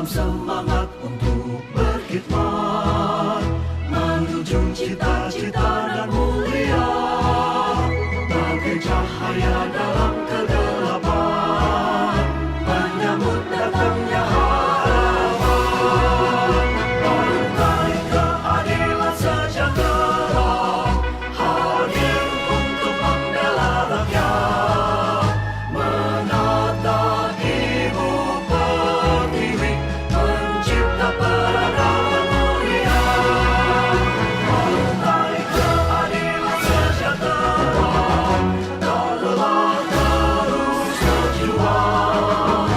dalam semangat untuk berkhidmat menuju cita-cita dan mulia, bagai cahaya dalam kegelapan, menyambut datangnya harapan. Partai Keadilan Sejahtera hadir untuk membela rakyat, menata ibu pertiwi, mencipta peradaban mulia. Partai Keadilan Sejahtera tak lelah terus berjuang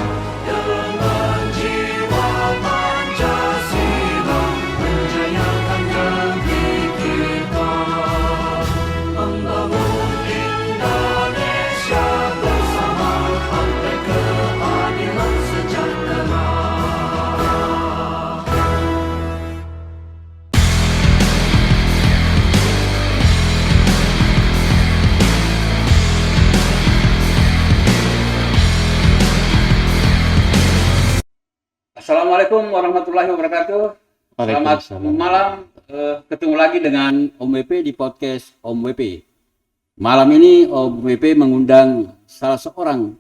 dengan jiwa Pancasila, menjayakan negeri kita, membangun Indonesia bersama. Partai Keadilan Sejahtera. Assalamualaikum warahmatullahi wabarakatuh. Selamat Waalaikumsalam. malam. Ketemu lagi dengan Om WP di podcast Om WP. Malam ini Om WP mengundang salah seorang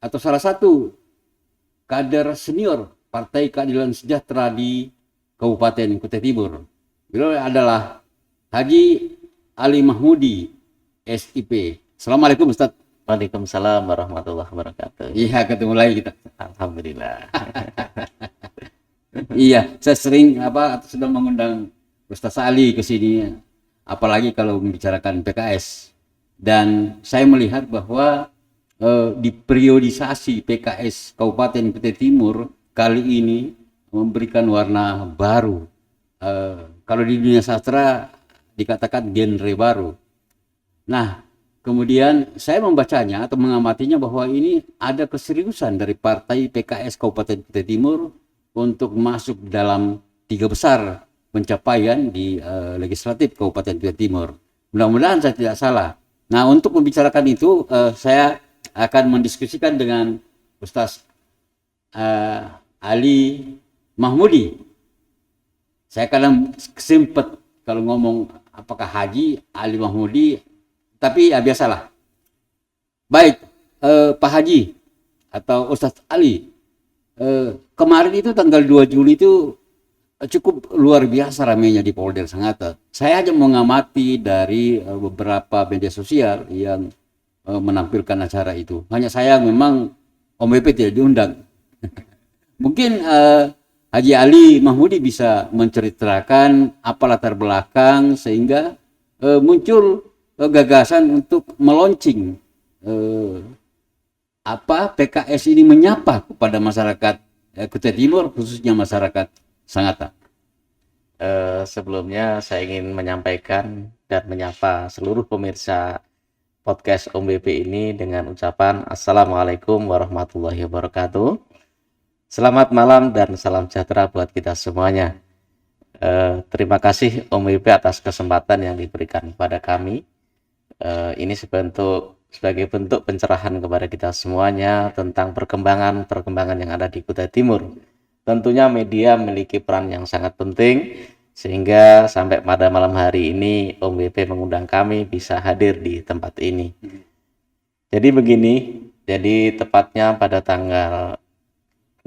atau salah satu kader senior Partai Keadilan Sejahtera di Kabupaten Kutai Timur. Beliau adalah Haji Ali Mahmudi, SIP. Assalamualaikum Ustaz. Waalaikumsalam warahmatullahi wabarakatuh. Iya, ketemu lagi kita. Alhamdulillah. Iya, saya sering sudah mengundang Ustaz Ali ke sini, apalagi kalau membicarakan PKS. Dan saya melihat bahwa di periodisasi PKS Kabupaten Kutai Timur kali ini memberikan warna baru. Kalau di dunia sastra dikatakan genre baru. Nah, kemudian saya membacanya atau mengamatinya bahwa ini ada keseriusan dari Partai PKS Kabupaten Kutai Timur untuk masuk dalam 3 besar pencapaian di legislatif Kabupaten Kutai Timur. Mudah-mudahan saya tidak salah. Nah, untuk membicarakan itu saya akan mendiskusikan dengan Ustaz Ali Mahmudi. Saya kadang sempet kalau ngomong apakah Haji Ali Mahmudi, tapi ya biasalah. Baik, Pak Haji atau Ustaz Ali, kemarin itu tanggal 2 Juli itu cukup luar biasa ramainya di Polder Sangatta. Saya hanya mengamati dari beberapa media sosial yang menampilkan acara itu. Hanya saya memang Om WP tidak diundang. Mungkin Haji Ali Mahmudi bisa menceritakan apa latar belakang sehingga muncul gagasan untuk meluncing PKS ini menyapa kepada masyarakat Kutai Timur, khususnya masyarakat Sangatta. Sebelumnya saya ingin menyampaikan dan menyapa seluruh pemirsa podcast Om WP ini dengan ucapan Assalamualaikum warahmatullahi wabarakatuh. Selamat malam dan salam sejahtera buat kita semuanya. Terima kasih Om WP atas kesempatan yang diberikan kepada kami. Ini sebagai bentuk pencerahan kepada kita semuanya tentang perkembangan yang ada di Kutai Timur. Tentunya media memiliki peran yang sangat penting sehingga sampai pada malam hari ini Om WP mengundang kami bisa hadir di tempat ini. Jadi begini, tepatnya pada tanggal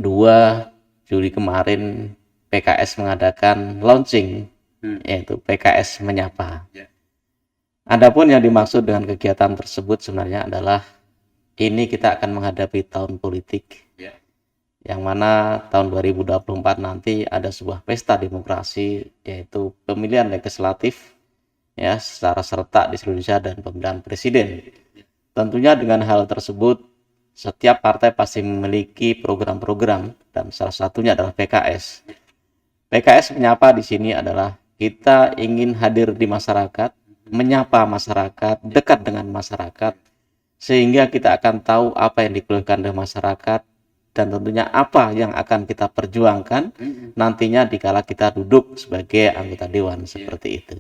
2 Juli kemarin PKS mengadakan launching, yaitu PKS Menyapa. Adapun yang dimaksud dengan kegiatan tersebut sebenarnya adalah ini kita akan menghadapi tahun politik, yang mana tahun 2024 nanti ada sebuah pesta demokrasi, yaitu pemilihan legislatif ya secara serentak di seluruh Indonesia dan pemilihan presiden. Tentunya dengan hal tersebut setiap partai pasti memiliki program-program dan salah satunya adalah PKS. PKS Menyapa di sini adalah kita ingin hadir di masyarakat, menyapa masyarakat, dekat dengan masyarakat, sehingga kita akan tahu apa yang dikeluhkan oleh masyarakat dan tentunya apa yang akan kita perjuangkan nantinya dikala kita duduk sebagai anggota dewan seperti itu.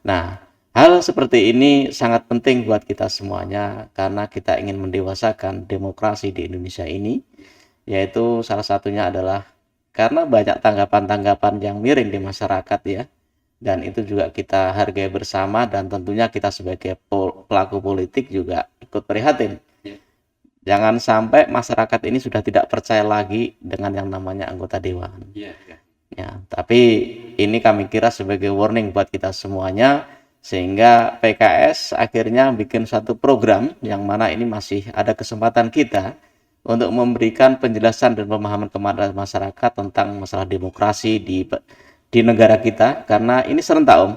Nah, hal seperti ini sangat penting buat kita semuanya karena kita ingin mendewasakan demokrasi di Indonesia ini, yaitu salah satunya adalah karena banyak tanggapan-tanggapan yang miring di masyarakat ya, dan itu juga kita hargai bersama, dan tentunya kita sebagai pelaku politik juga ikut prihatin. Jangan sampai masyarakat ini sudah tidak percaya lagi dengan yang namanya anggota dewan. Ya, tapi ini kami kira sebagai warning buat kita semuanya, sehingga PKS akhirnya bikin satu program yang mana ini masih ada kesempatan kita untuk memberikan penjelasan dan pemahaman kepada masyarakat tentang masalah demokrasi di negara kita, karena ini serentak Om.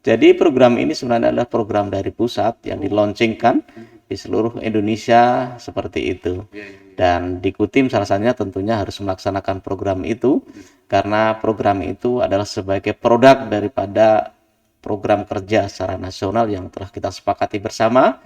Jadi program ini sebenarnya adalah program dari pusat yang dilaunchingkan di seluruh Indonesia seperti itu. Dan di Kutim salah satunya tentunya harus melaksanakan program itu, karena program itu adalah sebagai produk daripada program kerja secara nasional yang telah kita sepakati bersama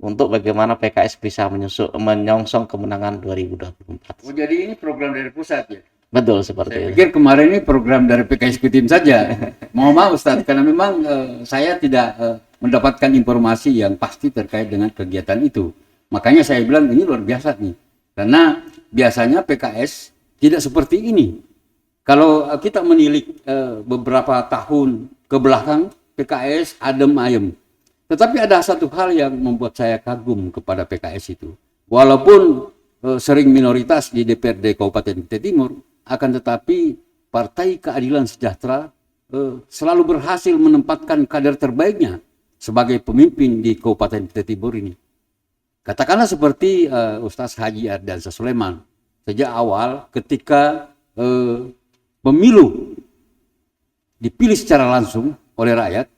untuk bagaimana PKS bisa menyongsong kemenangan 2024. Oh, jadi ini program dari pusat ya? Betul, seperti Saya itu. pikir kemarin ini program dari PKS Kutim saja. Mohon maaf Ustadz, karena memang saya tidak mendapatkan informasi yang pasti terkait dengan kegiatan itu. Makanya saya bilang ini luar biasa nih. Karena biasanya PKS tidak seperti ini. Kalau kita menilik beberapa tahun ke belakang, PKS adem ayem. Tetapi ada satu hal yang membuat saya kagum kepada PKS itu. Walaupun sering minoritas di DPRD Kabupaten Kutai Timur, akan tetapi Partai Keadilan Sejahtera selalu berhasil menempatkan kader terbaiknya sebagai pemimpin di Kabupaten Kutai Timur ini. Katakanlah seperti Ustaz Haji Ardiansah Sulaiman. Sejak awal ketika pemilu dipilih secara langsung oleh rakyat,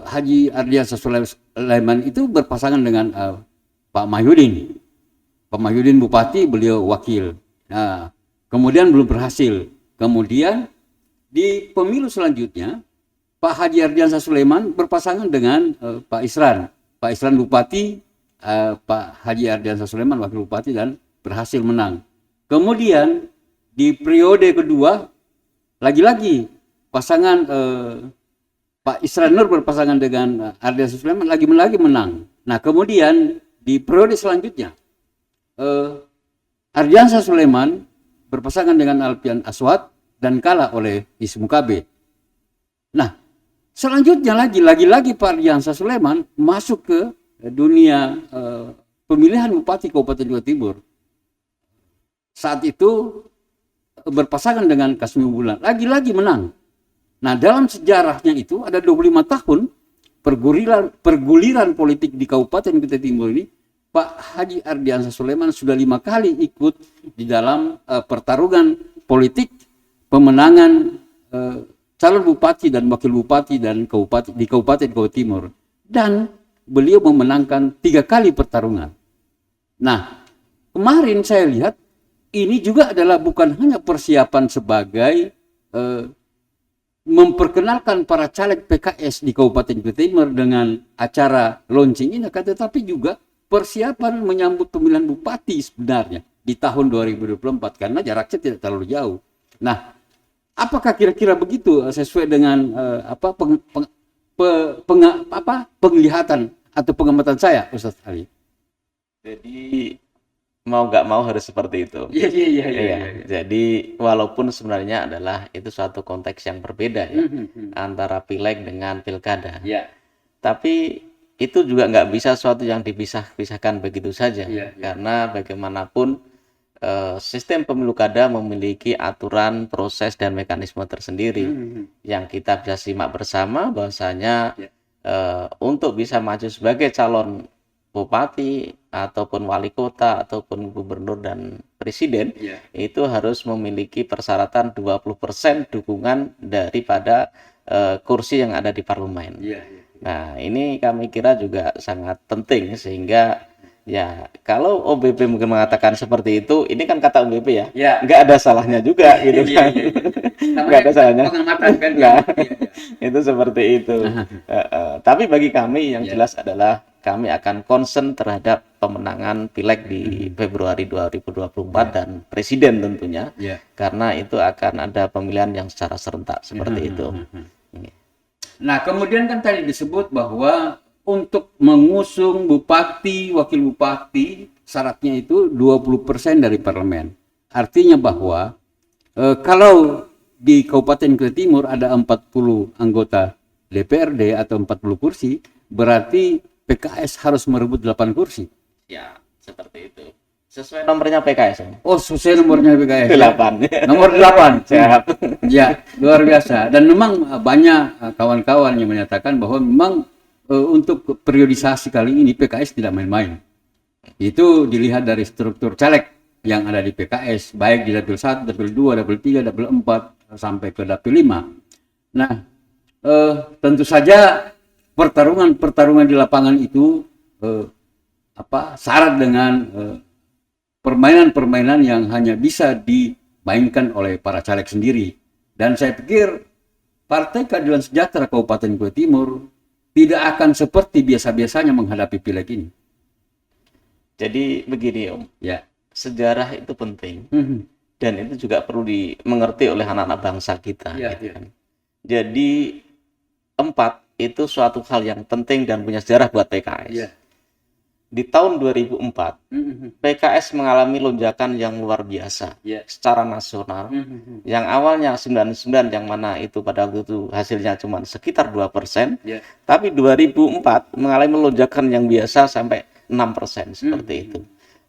Haji Ardiansah Sulaiman itu berpasangan dengan Pak Mahyudin. Pak Mahyudin Bupati, beliau wakil. Nah, kemudian belum berhasil. Kemudian di pemilu selanjutnya Pak Haji Ardiansah Sulaiman berpasangan dengan Pak Isran. Pak Isran Bupati, Pak Haji Ardiansah Sulaiman wakil Bupati, dan berhasil menang. Kemudian di periode kedua lagi-lagi pasangan Pak Isran Nur berpasangan dengan Ardiansah Sulaiman lagi menang. Nah, kemudian di periode selanjutnya Ardiansah Sulaiman berpasangan dengan Alfian Aswad dan kalah oleh Ismu KB. Nah, selanjutnya lagi-lagi Pak Ardiansah Sulaiman masuk ke dunia pemilihan Bupati Kabupaten Jawa Timur. Saat itu berpasangan dengan Kasmi Bulan, lagi-lagi menang. Nah, dalam sejarahnya itu ada 25 tahun perguliran politik di Kabupaten Kutai Timur ini, Pak Haji Ardiansah Sulaiman sudah 5 kali ikut di dalam pertarungan politik pemenangan calon bupati dan wakil bupati dan di Kabupaten Kutai Timur, dan beliau memenangkan 3 kali pertarungan. Nah, kemarin saya lihat ini juga adalah bukan hanya persiapan sebagai memperkenalkan para caleg PKS di Kabupaten Kutai Timur dengan acara launching ini, tetapi juga persiapan menyambut pemilihan bupati sebenarnya di tahun 2024, karena jaraknya tidak terlalu jauh. Nah, apakah kira-kira begitu sesuai dengan penglihatan atau pengamatan saya, Ustaz Ali? Jadi mau nggak mau harus seperti itu. Iya. Jadi walaupun sebenarnya adalah itu suatu konteks yang berbeda ya, antara pileg dengan pilkada. Tapi itu juga nggak bisa suatu yang dipisahkan begitu saja, karena bagaimanapun sistem pemilu kada memiliki aturan, proses, dan mekanisme tersendiri yang kita bisa simak bersama bahwasanya untuk bisa maju sebagai calon bupati ataupun wali kota ataupun gubernur dan presiden itu harus memiliki persyaratan 20% dukungan daripada kursi yang ada di parlemen. Nah, ini kami kira juga sangat penting, sehingga ya kalau OBP mungkin mengatakan seperti itu, ini kan kata OBP ya, nggak ada salahnya juga gitu kan. Nggak ada salahnya. Nggak. Itu seperti itu. Tapi bagi kami yang jelas adalah kami akan concern terhadap pemenangan pileg di Februari 2024 dan presiden tentunya, karena itu akan ada pemilihan yang secara serentak seperti itu. Nah, kemudian kan tadi disebut bahwa untuk mengusung bupati, wakil bupati syaratnya itu 20% dari parlemen. Artinya bahwa kalau di Kabupaten Kutai Timur ada 40 anggota DPRD atau 40 kursi, berarti PKS harus merebut 8 kursi. Ya, seperti itu. Sesuai nomornya PKS. Oh, sesuai nomornya PKS. 8. Nomor 8. Siap. Ya, luar biasa. Dan memang banyak kawan-kawan yang menyatakan bahwa memang untuk periodisasi kali ini PKS tidak main-main. Itu dilihat dari struktur caleg yang ada di PKS, baik di dapil 1, dapil 2, dapil 3, dapil 4, sampai ke dapil 5. Nah, tentu saja pertarungan di lapangan itu syarat dengan permainan-permainan yang hanya bisa dimainkan oleh para caleg sendiri. Dan saya pikir Partai Keadilan Sejahtera Kabupaten Kutai Timur tidak akan seperti biasa-biasanya menghadapi pileg ini. Jadi begini Om, Ya. sejarah itu penting dan itu juga perlu dimengerti oleh anak-anak bangsa kita. Ya, gitu ya. kan. Jadi 4 itu suatu hal yang penting dan punya sejarah buat PKS. Ya. Di tahun 2004, PKS mengalami lonjakan yang luar biasa Ya. secara nasional. Yang awalnya 99 yang mana itu pada waktu itu hasilnya cuma sekitar 2%, Ya. tapi 2004 mengalami lonjakan yang biasa sampai 6% seperti itu.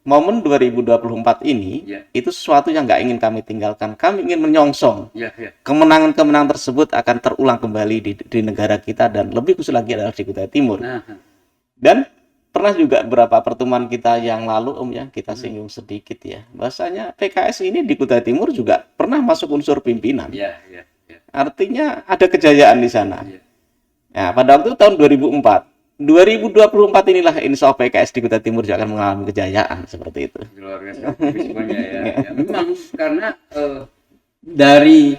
Momen 2024 ini Ya. itu sesuatu yang nggak ingin kami tinggalkan. Kami ingin menyongsong Ya, ya. kemenangan-kemenangan tersebut akan terulang kembali di negara kita dan lebih khusus lagi adalah di Kutai Timur. Nah, Dan pernah juga beberapa pertemuan kita yang lalu Om ya, kita singgung sedikit ya. Bahwasanya PKS ini di Kutai Timur juga pernah masuk unsur pimpinan. ya, ya, ya. Artinya ada kejayaan di sana. Ya. Nah, pada waktu itu tahun 2004. 2024 inilah insya Allah PKS di Kutai Timur juga akan mengalami kejayaan seperti itu. Luar biasa optimismenya ya. Ya. Memang karena dari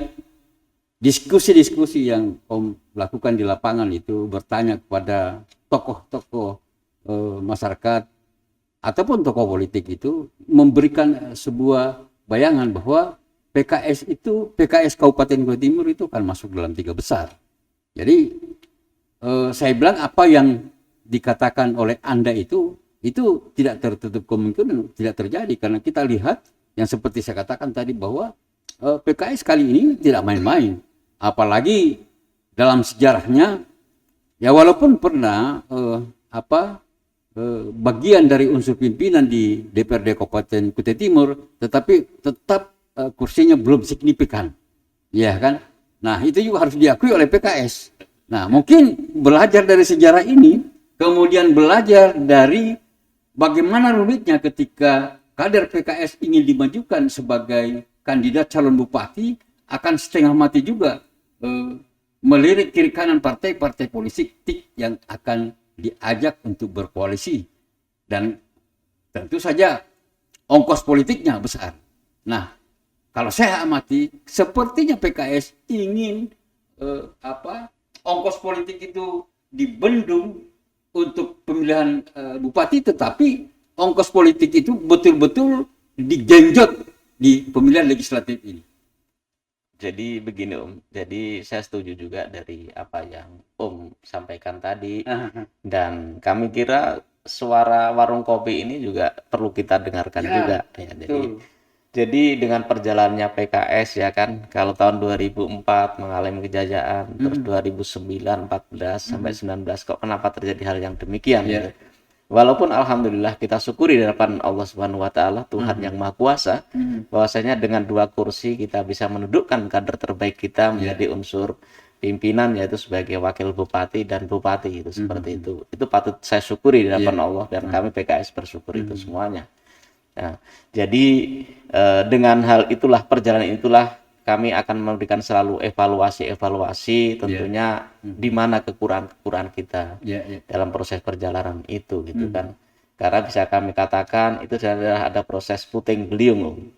diskusi-diskusi yang Om lakukan di lapangan itu bertanya kepada tokoh-tokoh masyarakat ataupun tokoh politik itu memberikan sebuah bayangan bahwa PKS Kabupaten Kutai Timur itu akan masuk dalam 3 besar. Jadi saya bilang apa yang dikatakan oleh Anda itu tidak tertutup kemungkinan tidak terjadi karena kita lihat yang seperti saya katakan tadi bahwa PKS kali ini tidak main-main, apalagi dalam sejarahnya ya walaupun pernah bagian dari unsur pimpinan di DPRD Kabupaten Kutai Timur, tetapi tetap kursinya belum signifikan, ya kan? Nah itu juga harus diakui oleh PKS. Nah, mungkin belajar dari sejarah ini, kemudian belajar dari bagaimana rumitnya ketika kader PKS ingin dimajukan sebagai kandidat calon bupati, akan setengah mati juga melirik kiri kanan partai-partai politik yang akan diajak untuk berkoalisi. Dan tentu saja ongkos politiknya besar. Nah, kalau saya amati, sepertinya PKS ingin ongkos politik itu dibendung untuk pemilihan bupati, tetapi ongkos politik itu betul-betul digenjot di pemilihan legislatif ini. Jadi begini Om, jadi saya setuju juga dari apa yang Om sampaikan tadi dan kami kira suara warung kopi ini juga perlu kita dengarkan juga. Ya, jadi dengan perjalanannya PKS ya kan, kalau tahun 2004 mengalami kejayaan, terus 2009, 14 sampai 19 kok kenapa terjadi hal yang demikian? Gitu. Walaupun alhamdulillah kita syukuri di hadapan Allah Subhanahu wa taala, Tuhan yang Maha Kuasa, bahwasanya dengan 2 kursi kita bisa menundukkan kader terbaik kita menjadi unsur pimpinan, yaitu sebagai wakil bupati dan bupati itu seperti itu. Itu patut saya syukuri di hadapan Allah dan kami PKS bersyukur itu semuanya. Nah, jadi dengan hal itulah, perjalanan itulah kami akan memberikan selalu evaluasi tentunya di mana kekurangan kita dalam proses perjalanan itu gitu kan. Karena bisa kami katakan itu adalah ada proses puting beliung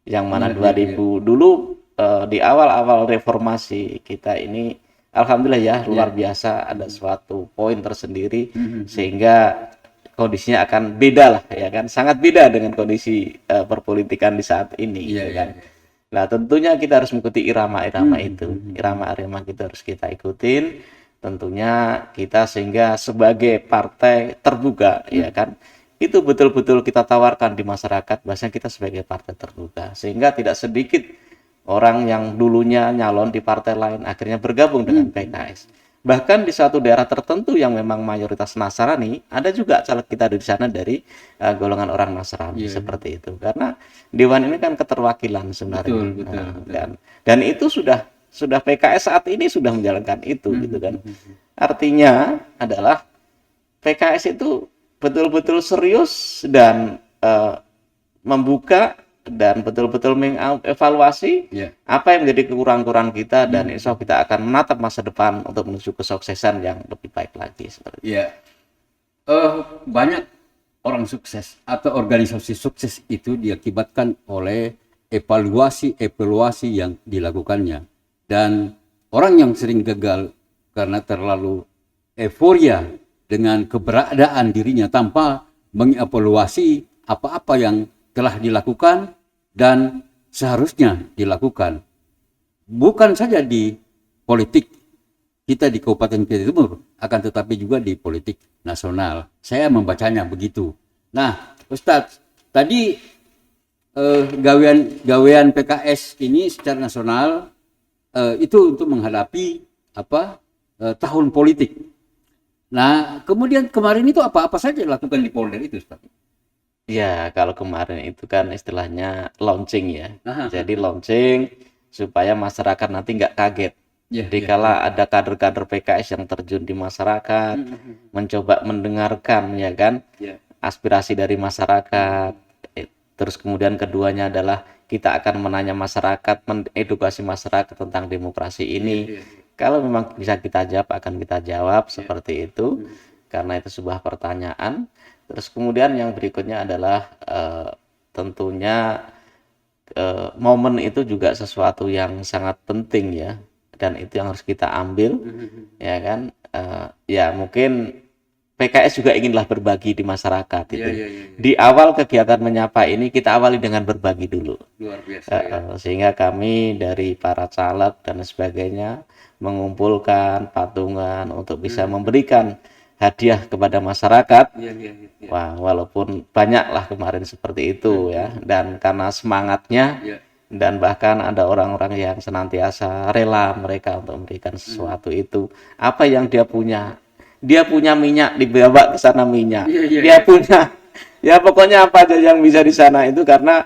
yang mana 2000 dulu di awal-awal reformasi kita ini alhamdulillah ya luar biasa, ada suatu poin tersendiri sehingga kondisinya akan beda lah ya kan, sangat beda dengan kondisi perpolitikan di saat ini gitu kan. Nah tentunya kita harus mengikuti irama-irama itu, irama-irama kita harus kita ikutin tentunya kita, sehingga sebagai partai terbuka ya kan, itu betul-betul kita tawarkan di masyarakat, bahwasanya kita sebagai partai terbuka, sehingga tidak sedikit orang yang dulunya nyalon di partai lain akhirnya bergabung dengan PKS. Bahkan di suatu daerah tertentu yang memang mayoritas Nasrani, ada juga caleg kita di sana dari golongan orang Nasrani seperti itu. Karena Dewan ini kan keterwakilan sebenarnya. Betul. Dan itu sudah PKS saat ini sudah menjalankan itu gitu kan. Artinya adalah PKS itu betul-betul serius dan membuka dan betul-betul mengevaluasi apa yang menjadi kekurangan kita, dan insya Allah kita akan menatap masa depan untuk menuju kesuksesan yang lebih baik lagi seperti itu. Banyak orang sukses atau organisasi sukses itu diakibatkan oleh evaluasi yang dilakukannya, dan orang yang sering gagal karena terlalu euforia dengan keberadaan dirinya tanpa mengevaluasi apa-apa yang telah dilakukan dan seharusnya dilakukan, bukan saja di politik kita di Kabupaten Kutai Timur, akan tetapi juga di politik nasional. Saya membacanya begitu. Nah, Ustadz, tadi gawean PKS ini secara nasional itu untuk menghadapi tahun politik. Nah, kemudian kemarin itu apa saja dilakukan di Polder itu, Ustadz? Ya, kalau kemarin itu kan istilahnya launching ya. Jadi launching supaya masyarakat nanti nggak kaget. Jadi kala ada kader-kader PKS yang terjun di masyarakat, mencoba mendengarkan ya kan aspirasi dari masyarakat. Terus kemudian keduanya adalah kita akan menanya masyarakat, mengedukasi masyarakat tentang demokrasi ini. Kalau memang bisa kita jawab, akan kita jawab seperti itu, karena itu sebuah pertanyaan. Terus kemudian yang berikutnya adalah tentunya momen itu juga sesuatu yang sangat penting ya, dan itu yang harus kita ambil ya kan. Ya mungkin PKS juga inginlah berbagi di masyarakat itu. Di awal kegiatan menyapa ini kita awali dengan berbagi dulu. Luar biasa. Sehingga kami dari para caleg dan sebagainya mengumpulkan patungan untuk bisa memberikan hadiah kepada masyarakat. Wah, walaupun banyaklah kemarin seperti itu ya, dan karena semangatnya dan bahkan ada orang-orang yang senantiasa rela mereka untuk memberikan sesuatu itu. Apa yang dia punya minyak, dibawa ke sana minyak. Dia punya ya pokoknya apa aja yang bisa di sana itu, karena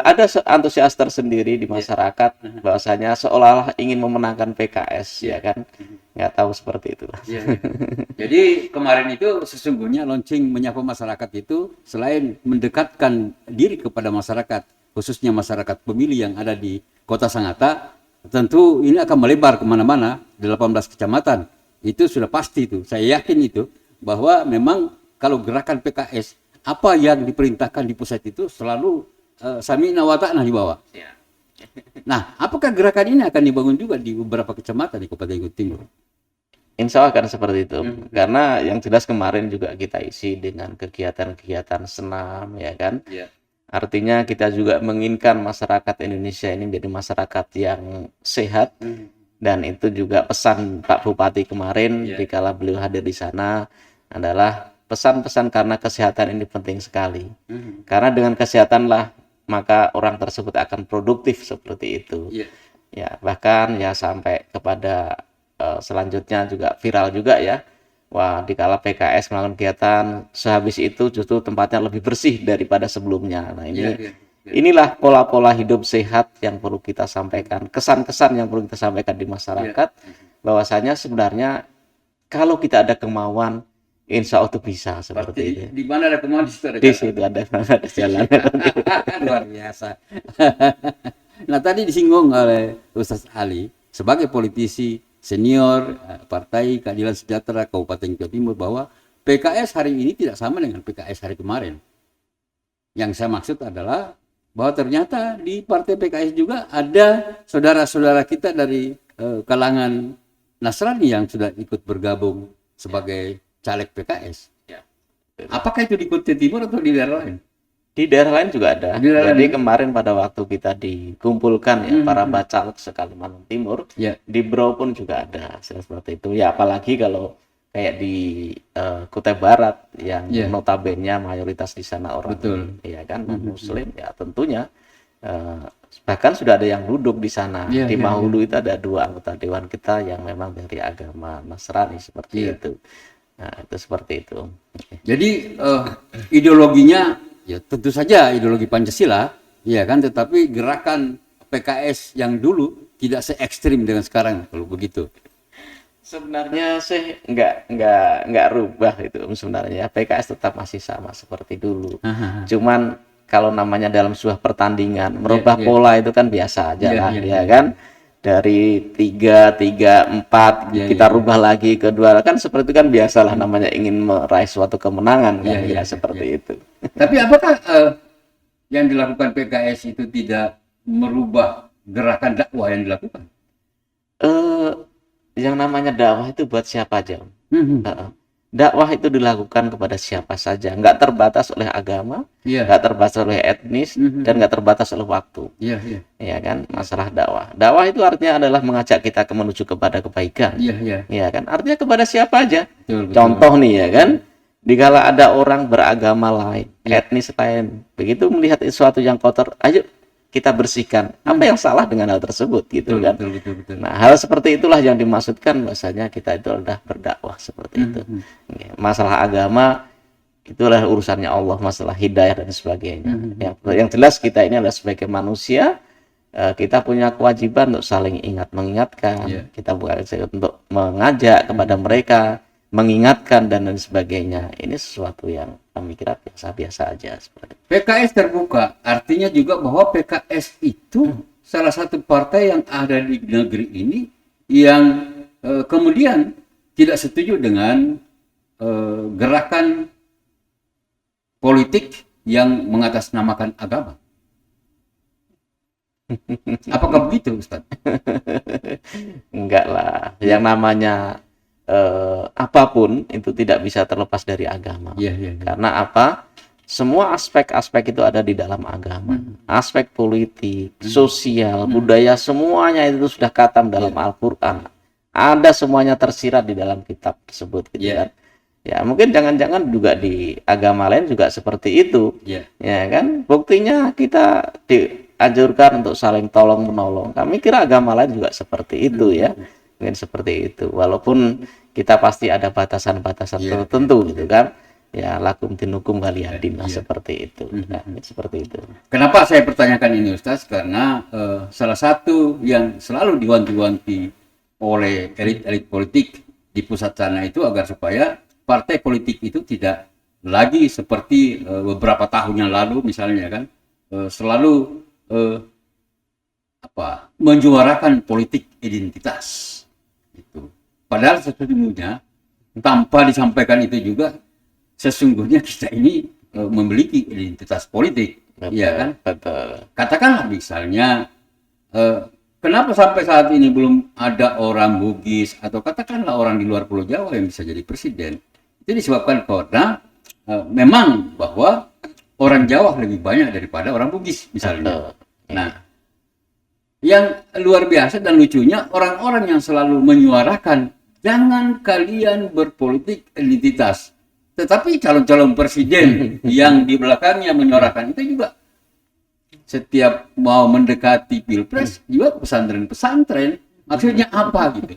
ada antusias tersendiri di masyarakat bahwasanya seolah-olah ingin memenangkan PKS ya kan, nggak tahu seperti itu. Jadi kemarin itu sesungguhnya launching menyapa masyarakat itu selain mendekatkan diri kepada masyarakat, khususnya masyarakat pemilih yang ada di Kota Sangatta, tentu ini akan melebar kemana-mana, 18 kecamatan. Itu sudah pasti itu, saya yakin itu, bahwa memang kalau gerakan PKS, apa yang diperintahkan di pusat itu selalu sami'na wa ta'na di bawah. Nah, apakah gerakan ini akan dibangun juga di beberapa kecamatan di Kabupaten Kutai Timur? Insya Allah akan seperti itu, karena yang jelas kemarin juga kita isi dengan kegiatan-kegiatan senam ya kan. Artinya kita juga menginginkan masyarakat Indonesia ini menjadi masyarakat yang sehat, dan itu juga pesan Pak Bupati kemarin dikala beliau hadir di sana adalah pesan-pesan karena kesehatan ini penting sekali. Karena dengan kesehatanlah maka orang tersebut akan produktif seperti itu. Ya, bahkan ya sampai kepada selanjutnya juga viral juga ya. Wah, dikala PKS melakukan kegiatan, sehabis itu justru tempatnya lebih bersih daripada sebelumnya. Nah, inilah pola-pola hidup sehat yang perlu kita sampaikan, kesan-kesan yang perlu kita sampaikan di masyarakat, bahwasanya sebenarnya kalau kita ada kemauan, insya Allah itu bisa seperti itu. Di mana ada kemauan di situ ada jalan. Di situ ada jalan. Luar biasa. Nah, tadi disinggung oleh Ustaz Ali sebagai politisi senior Partai Keadilan Sejahtera Kabupaten Kutai Timur bahwa PKS hari ini tidak sama dengan PKS hari kemarin. Yang saya maksud adalah bahwa ternyata di Partai PKS juga ada saudara-saudara kita dari kalangan Nasrani yang sudah ikut bergabung sebagai caleg PKS. Apakah itu di Kutai Timur atau di daerah lain? Di daerah lain juga ada. Jadi kemarin pada waktu kita dikumpulkan ya para bacaleg se-Kalimantan Timur, di Brau pun juga ada seperti itu. Ya apalagi kalau kayak di Kutai Barat yang Iya. notabene mayoritas di sana orang, Betul. ya kan, non-Muslim, ya tentunya bahkan sudah ada yang duduk di sana. Iya, Di iya, Mahulu itu ada 2 anggota dewan kita yang memang dari agama Nasrani seperti Iya. itu. Nah, itu seperti itu. Jadi ideologinya ya tentu saja ideologi Pancasila, ya kan, tetapi gerakan PKS yang dulu tidak se ekstrim dengan sekarang kalau begitu. Sebenarnya sih nggak rubah itu sebenarnya. PKS tetap masih sama seperti dulu. Cuman kalau namanya dalam sebuah pertandingan merubah iya. pola itu kan biasa aja Iya, lah, iya, ya iya. kan. Dari 3-3-4 Iya, kita iya. rubah lagi ke 2 kan, seperti itu kan biasalah namanya ingin meraih suatu kemenangan kan, Iya, iya, ya seperti iya. itu. Tapi apakah yang dilakukan PKS itu tidak merubah gerakan dakwah yang dilakukan? Yang namanya dakwah itu buat siapa aja, Om? Mhm. Heeh. Dakwah itu dilakukan kepada siapa saja, nggak terbatas oleh agama, Iya. nggak terbatas oleh etnis, Mhm. dan nggak terbatas oleh waktu, Iya, iya. ya kan? Masalah dakwah. Dakwah itu artinya adalah mengajak kita menuju kepada kebaikan, Iya, iya. ya kan? Artinya kepada siapa aja. Betul, betul. Contoh nih, ya kan? Dikala ada orang beragama lain, etnis lain, begitu melihat sesuatu yang kotor, ayo kita bersihkan. Apa yang salah dengan hal tersebut, gitu Betul, kan? betul, betul, betul. Nah, hal seperti itulah yang dimaksudkan bahwasanya kita itu adalah berdakwah seperti itu. Ya, masalah agama itulah urusannya Allah, masalah hidayah dan sebagainya. Yang jelas kita ini adalah sebagai manusia, kita punya kewajiban untuk saling mengingatkan. Iya. Kita bukan untuk mengajak kepada mereka, mengingatkan dan lain sebagainya. Ini sesuatu yang kami kira biasa-biasa aja seperti itu. PKS terbuka, artinya juga bahwa PKS itu salah satu partai yang ada di negeri ini yang kemudian tidak setuju dengan gerakan politik yang mengatasnamakan agama. Apakah begitu, Ustaz? Enggak lah, yang namanya apapun itu tidak bisa terlepas dari agama. Iya, iya, iya. Karena apa? Semua aspek-aspek itu ada di dalam agama. Aspek politik, sosial, budaya, semuanya itu sudah katam dalam Al-Quran. Ada semuanya tersirat di dalam kitab tersebut, gitu Iya. kan. Ya, mungkin jangan-jangan juga di agama lain juga seperti itu. Iya. Ya kan? Buktinya kita dianjurkan untuk saling tolong-menolong. Kami kira agama lain juga seperti itu ya. Mungkin seperti itu. Walaupun kita pasti ada batasan-batasan Iya. tertentu gitu kan. Ya, lakum dinukum waliyadin, Iya. seperti itu. Nah, seperti itu. Kenapa saya pertanyakan ini, Ustaz? Karena salah satu yang selalu diwanti-wanti oleh elit-elit politik di pusat sana itu agar supaya partai politik itu tidak lagi seperti beberapa tahun yang lalu misalnya kan, selalu menjuarakan politik identitas itu. Padahal sesungguhnya tanpa disampaikan itu juga sesungguhnya kita ini memiliki identitas politik, iya kan? Betul. Katakanlah misalnya kenapa sampai saat ini belum ada orang Bugis atau katakanlah orang di luar Pulau Jawa yang bisa jadi presiden? Itu disebabkan karena memang bahwa orang Jawa lebih banyak daripada orang Bugis misalnya. Betul. Nah, yang luar biasa dan lucunya orang-orang yang selalu menyuarakan jangan kalian berpolitik identitas, tetapi calon-calon presiden yang di belakangnya menyuarakan itu juga setiap mau mendekati pilpres juga pesantren-pesantren. Maksudnya apa gitu?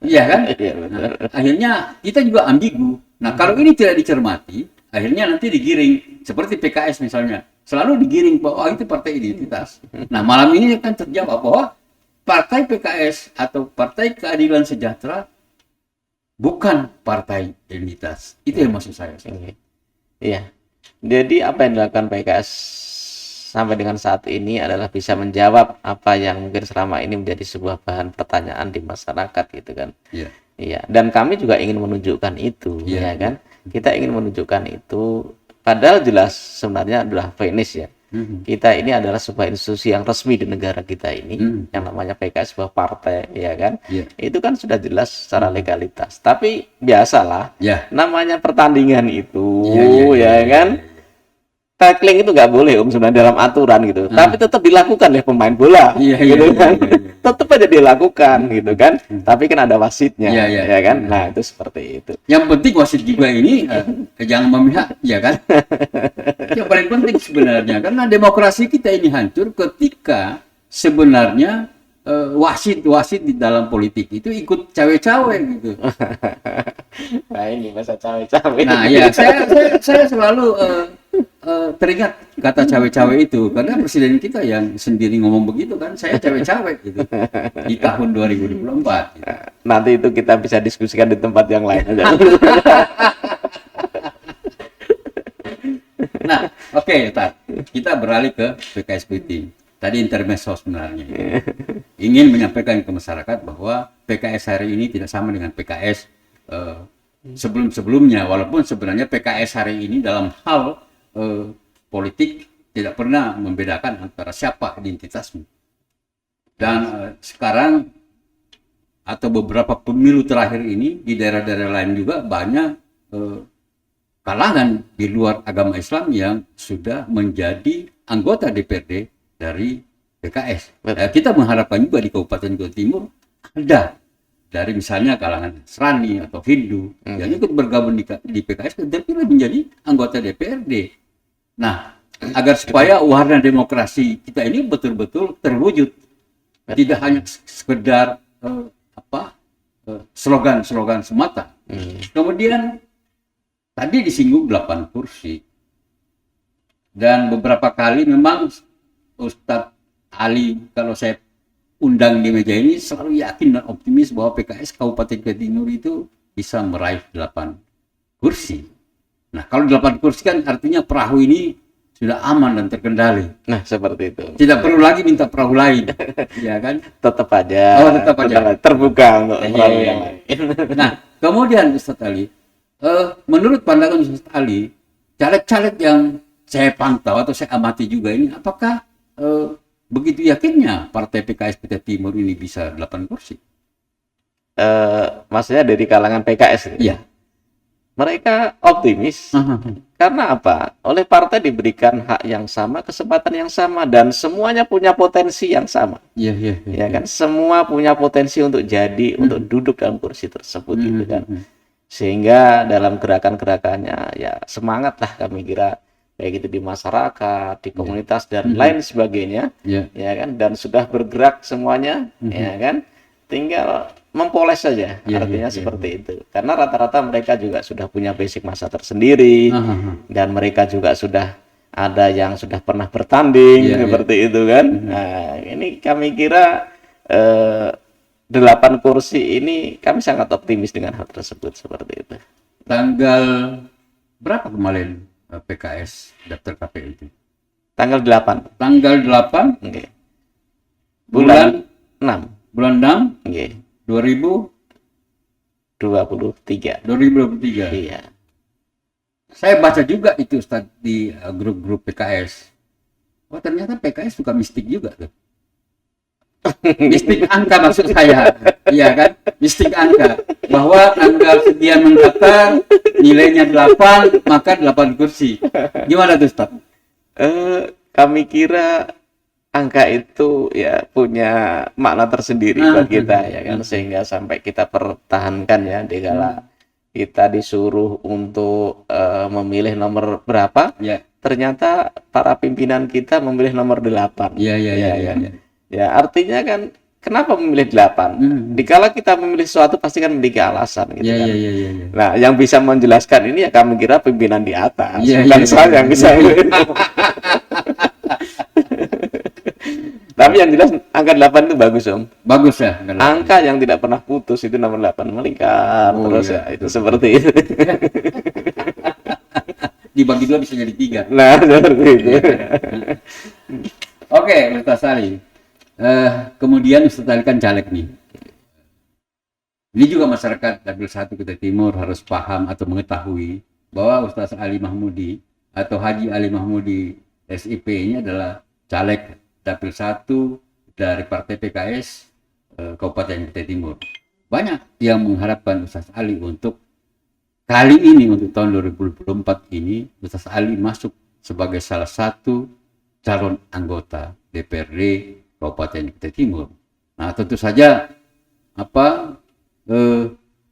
Iya kan? Iya, betul. Nah, akhirnya kita juga ambigu. Nah, kalau ini tidak dicermati, akhirnya nanti digiring seperti PKS misalnya, selalu digiring bahwa itu partai identitas. Nah, malam ini kan terjawab bahwa partai PKS atau Partai Keadilan Sejahtera bukan partai identitas. Itu yang maksud saya. Iya. Jadi apa yang dilakukan PKS sampai dengan saat ini adalah bisa menjawab apa yang mungkin selama ini menjadi sebuah bahan pertanyaan di masyarakat gitu kan. Iya. Iya, dan kami juga ingin menunjukkan itu, Iya. ya kan? Kita ingin menunjukkan itu, padahal jelas sebenarnya adalah finish ya. Kita ini adalah sebuah institusi yang resmi di negara kita ini, yang namanya PKS, sebuah partai, ya kan? Iya. Itu kan sudah jelas secara legalitas. Tapi biasalah, Ya. namanya pertandingan itu, Iya, iya, ya iya, kan? tackling itu nggak boleh sebenarnya dalam aturan gitu, tapi tetap dilakukan oleh pemain bola, Iya, gitu iya, kan, iya, iya. tetap aja dilakukan gitu kan, tapi kan ada wasitnya, Iya, iya. ya kan, nah itu seperti itu. Yang penting wasit juga ini jangan memihak, ya kan? Yang paling penting sebenarnya karena demokrasi kita ini hancur ketika sebenarnya wasit di dalam politik itu ikut cawe-cawe gitu. Nah ini masa cawe-cawe. Nah ya saya selalu teringat kata cawe-cawe itu karena presiden kita yang sendiri ngomong begitu kan, saya cawe-cawe gitu di tahun 2024. Gitu. Nanti itu kita bisa diskusikan di tempat yang lain aja. Nah, oke, Tat. Kita beralih ke PKSBT. Tadi intermezzo sebenarnya. Ingin menyampaikan ke masyarakat bahwa PKS hari ini tidak sama dengan PKS sebelum-sebelumnya. Walaupun sebenarnya PKS hari ini dalam hal politik tidak pernah membedakan antara siapa identitasmu. Dan sekarang atau beberapa pemilu terakhir ini di daerah-daerah lain juga banyak kalangan di luar agama Islam yang sudah menjadi anggota DPRD dari PKS. Kita mengharapkan juga di Kabupaten Jawa Timur ada dari misalnya kalangan Nasrani atau Hindu yang ikut bergabung di PKS dan terpilih menjadi anggota DPRD. Nah, agar supaya warna demokrasi kita ini betul-betul terwujud, tidak hanya sekedar slogan-slogan semata. Kemudian tadi disinggung 8 kursi. Dan beberapa kali memang Ustadz Ali kalau saya undang di meja ini selalu yakin dan optimis bahwa PKS Kabupaten Jawa Timur itu bisa meraih 8 kursi. Nah, kalau 8 kursi kan artinya perahu ini sudah aman dan terkendali. Nah, seperti itu. Tidak perlu lagi minta perahu lain, ya kan? Tetap aja. Oh, tetap aja. Terbuka untuk perahu yang lain. Nah, kemudian Ustadz Ali, menurut pandangan Ustadz Ali, caleg-caleg yang saya pantau atau saya amati juga ini, apakah begitu yakinnya partai PKS PT Timur ini bisa 8 kursi? Maksudnya dari kalangan PKS? Iya. Mereka optimis. Karena apa? Oleh partai diberikan hak yang sama, kesempatan yang sama, dan semuanya punya potensi yang sama. Iya. Ya kan? Semua punya potensi untuk jadi, untuk duduk dalam kursi tersebut, gitu kan. Sehingga dalam gerakan-gerakannya ya semangatlah kami kira kayak gitu di masyarakat, di komunitas dan lain sebagainya, ya kan, dan sudah bergerak semuanya, ya kan, tinggal mempoles saja, artinya seperti itu. Karena rata-rata mereka juga sudah punya basic masa tersendiri, dan mereka juga sudah ada yang sudah pernah bertanding seperti itu kan. Nah, ini kami kira 8 kursi ini kami sangat optimis dengan hal tersebut seperti itu. Tanggal berapa kemarin PKS daftar KPU itu? Tanggal 8. Tanggal 8? Okay. Bulan 6. Bulan 6? Okay. 2023. Iya. Saya baca juga itu Ustaz di grup-grup PKS. Oh, ternyata PKS suka mistik juga tuh. Mistik angka maksud saya. Iya kan? Mistik angka. Bahwa tanggal sekian mendaftar, nilainya 8, maka 8 kursi. Gimana tuh Ustaz? Kami kira angka itu ya punya makna tersendiri buat kita ya kan, sehingga sampai kita pertahankan ya di kala kita disuruh untuk memilih nomor berapa, ternyata para pimpinan kita memilih nomor 8. Iya. Ya artinya kan kenapa memilih 8? Dikala kita memilih sesuatu pasti kan memiliki alasan gitu kan. Iya. Nah, yang bisa menjelaskan ini ya kami kira pimpinan di atas, bukan saya yang bisa. Tapi yang jelas angka 8 itu bagus, Om. Bagus ya. Angka yang tidak pernah putus itu nomor 8 melingkar terus ya. Itu seperti itu. Dibagi 2 bisa jadi 3. Nah, seperti itu. Oke, Ustaz Ali. Kemudian Ustaz Ali kan caleg nih. Ini juga masyarakat Dapil 1 Kutai Timur harus paham atau mengetahui bahwa Ustaz Ali Mahmudi atau Haji Ali Mahmudi SIP ini adalah caleg Dapil 1 dari Partai PKS Kabupaten Kutai Timur. Banyak yang mengharapkan Ustaz Ali untuk kali ini, untuk tahun 2024 ini, Ustaz Ali masuk sebagai salah satu calon anggota DPRD Kabupaten Kutai Timur. Nah, tentu saja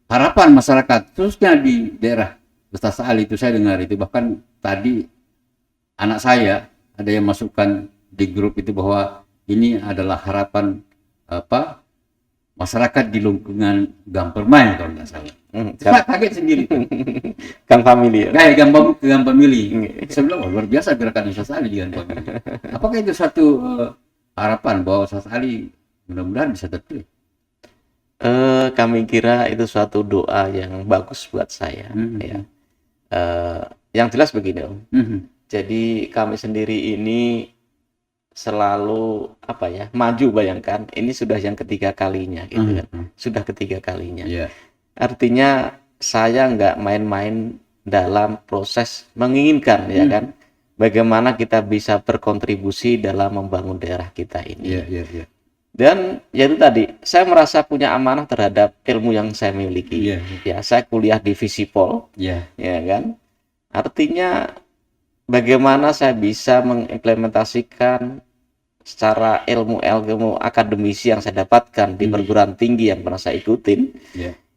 harapan masyarakat khususnya di daerah Ustaz Ali itu saya dengar itu, bahkan tadi anak saya ada yang masukkan di grup itu bahwa ini adalah harapan masyarakat di lingkungan Gang Permai kalau nggak salah. Saya kaget sendiri. Gang Family ya. Kayak Gang Family. Saya bilang, luar biasa gerakan Ustaz Ali di Gang Family. Apakah itu satu harapan bahwa Ustaz Ali mudah-mudahan bisa terpilih? Kami kira itu suatu doa yang bagus buat saya. Ya. Yang jelas begini Om. Jadi kami sendiri ini selalu maju, bayangkan ini sudah yang ketiga kalinya gitu kan. Sudah ketiga kalinya. Yeah. Artinya saya nggak main-main dalam proses menginginkan ya kan, bagaimana kita bisa berkontribusi dalam membangun daerah kita ini. Yeah. Dan ya itu tadi, saya merasa punya amanah terhadap ilmu yang saya miliki. Ya, saya kuliah di Visipol, ya kan. Artinya bagaimana saya bisa mengimplementasikan secara ilmu akademisi yang saya dapatkan di perguruan tinggi yang pernah saya ikutin,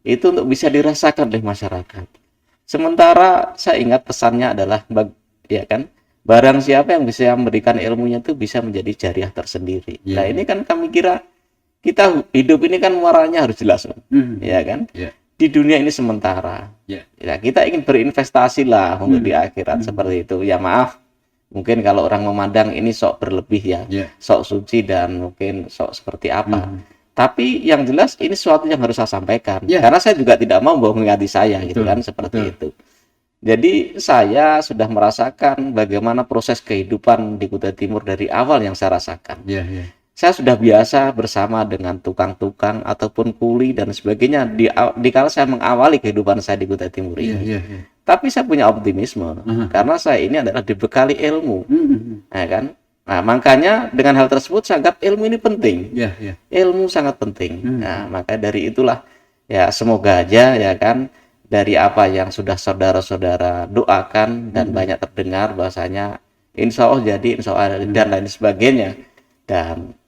itu untuk bisa dirasakan oleh masyarakat. Sementara saya ingat pesannya adalah, ya kan, barang siapa yang bisa memberikan ilmunya itu bisa menjadi jariah tersendiri. Nah ini kan kami kira kita hidup ini kan muaranya harus jelas, ya kan. Di dunia ini sementara. Ya, kita ingin berinvestasi lah untuk di akhirat seperti itu. Ya maaf, mungkin kalau orang memandang ini sok berlebih ya, sok suci dan mungkin sok seperti apa. Tapi yang jelas ini sesuatu yang harus saya sampaikan. Karena saya juga tidak mau bohongi hati saya gitu kan, seperti itu. Jadi saya sudah merasakan bagaimana proses kehidupan di Kutai Timur dari awal yang saya rasakan. Saya sudah biasa bersama dengan tukang-tukang ataupun kuli dan sebagainya di kala saya mengawali kehidupan saya di Kutai Timur ini. Tapi saya punya optimisme karena saya ini adalah dibekali ilmu, ya kan? Nah, makanya dengan hal tersebut saya anggap ilmu ini penting. Ilmu sangat penting. Nah, maka dari itulah ya semoga aja ya kan, dari apa yang sudah saudara-saudara doakan dan banyak terdengar bahasanya insya Allah jadi, insya Allah dan lain sebagainya. Dan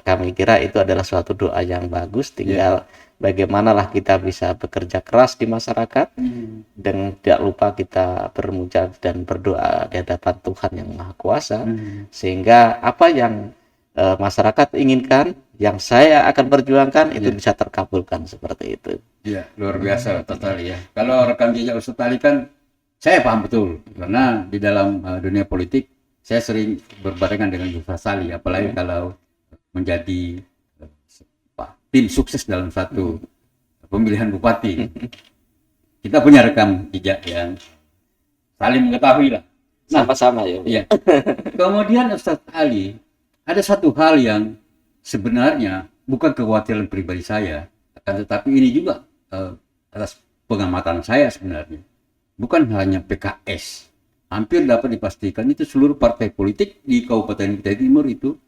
kami kira itu adalah suatu doa yang bagus, tinggal bagaimanalah kita bisa bekerja keras di masyarakat dan tidak lupa kita bermunajat dan berdoa di hadapan Tuhan yang Maha Kuasa, sehingga apa yang masyarakat inginkan, yang saya akan perjuangkan itu bisa terkabulkan seperti itu. Iya, luar biasa Ustaz Ali ya. Kalau rekam jejak Ustaz Ali kan saya paham betul, karena di dalam dunia politik saya sering berbarengan dengan Ustaz Ali, apalagi kalau menjadi tim sukses dalam satu pemilihan bupati. Kita punya rekam jejak yang saling mengetahui lah. Sama-sama ya. Iya. Kemudian Ustaz Ali, ada satu hal yang sebenarnya bukan kekhawatiran pribadi saya, akan tetapi ini juga atas pengamatan saya sebenarnya. Bukan hanya PKS, hampir dapat dipastikan itu seluruh partai politik di Kabupaten Kutai Timur itu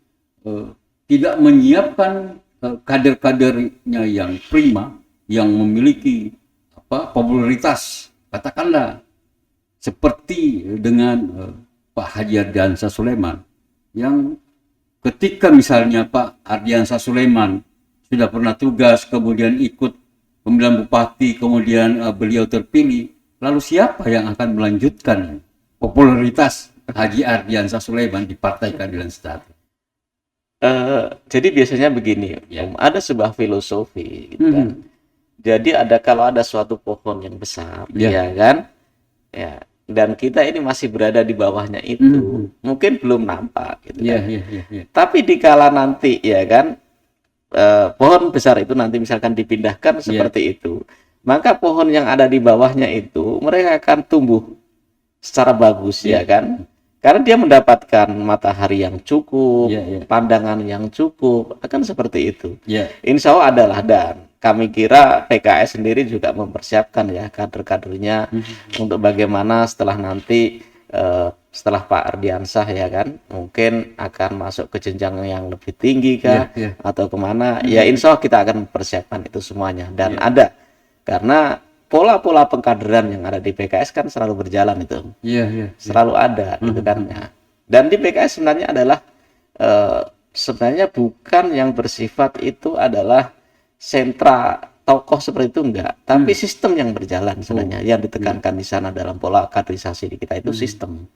tidak menyiapkan kader-kadernya yang prima, yang memiliki popularitas, katakanlah seperti dengan Pak Haji Ardiansah Sulaiman, yang ketika misalnya Pak Ardiansah Sulaiman sudah pernah tugas, kemudian ikut pemilihan bupati, kemudian beliau terpilih, lalu siapa yang akan melanjutkan popularitas Haji Ardiansah Sulaiman di Partai Keadilan Sejahtera? Jadi biasanya begini, ada sebuah filosofi gitu kan. Jadi kalau ada suatu pohon yang besar, ya kan, ya, dan kita ini masih berada di bawahnya itu, mungkin belum nampak gitu kan. Tapi dikala nanti ya kan, pohon besar itu nanti misalkan dipindahkan seperti itu, maka pohon yang ada di bawahnya itu mereka akan tumbuh secara bagus ya kan. Karena dia mendapatkan matahari yang cukup, pandangan yang cukup, akan seperti itu. Insya Allah adalah, dan kami kira PKS sendiri juga mempersiapkan ya kader-kadernya untuk bagaimana setelah nanti setelah Pak Ardiansah ya kan, mungkin akan masuk ke jenjang yang lebih tinggi kah atau kemana? Ya insya Allah kita akan mempersiapkan itu semuanya, dan ada, karena pola-pola pengkaderan yang ada di PKS kan selalu berjalan itu, Iya, iya. selalu ada gitu kan. Ya. Dan di PKS sebenarnya adalah sebenarnya bukan yang bersifat itu adalah sentra tokoh seperti itu enggak, tapi sistem yang berjalan sebenarnya yang ditekankan di sana dalam pola kaderisasi di kita itu sistem.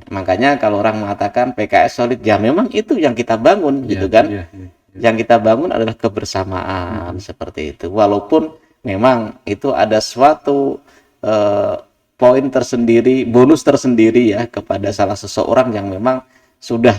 Makanya kalau orang mengatakan PKS solid, ya memang itu yang kita bangun gitu kan. Yang kita bangun adalah kebersamaan seperti itu. Walaupun memang itu ada suatu poin tersendiri, bonus tersendiri ya kepada salah seseorang yang memang sudah